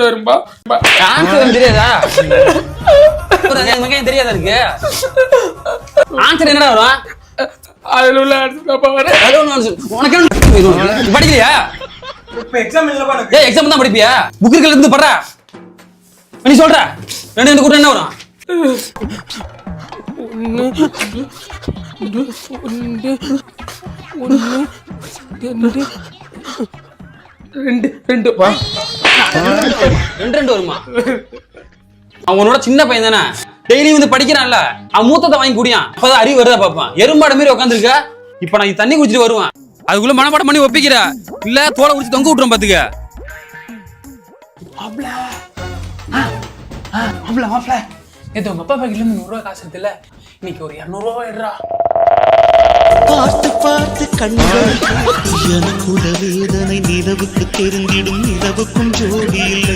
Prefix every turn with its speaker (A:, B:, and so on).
A: Answer வரும்பா.
B: Answer தெரியாதா? தெரியாதா இருக்கு? ஆன்சர் என்னடா வரும்?
A: அதுல உள்ள ஆன்சர்
B: உனக்கு படிக்கலையா? எக்ஸாம் தான் படிப்பியா? புக்கு இருந்து படுற நீ சொல்ற. ரெண்டு கூட்டம் என்ன வரும்? ரெண்டு வருமா? அவனோட சின்ன பையன் தானே, டெய்லி வந்து படிக்கிறான்ல, அவன் மூத்தத்தை வாங்கி குடியான், அப்பதான் அறிவு வருதா பாப்பான். எறும்பாடு மாதிரி உட்காந்துருக்க. இப்ப நான் தண்ணி குடிச்சிட்டு வருவேன், அதுக்குள்ள மனப்பாடம் பண்ணி ஒப்பிக்கிற இல்ல தோலை குடிச்சு தொங்க விட்டுறோம் பாத்துக்க.
A: நேத்து உங்க அப்பா பாக்கெட்ல இருந்து 100 ரூபாய் காசு இருக்குல்ல, இன்னைக்கு ஒரு 200 ரூபாய் எடுறா.
C: பார்த்து பார்த்து கண்கள் எனக்குள்ள வேதனை நிலவுக்கு தெரிந்திடும் நிலவுக்கும் ஜோடி இல்லை.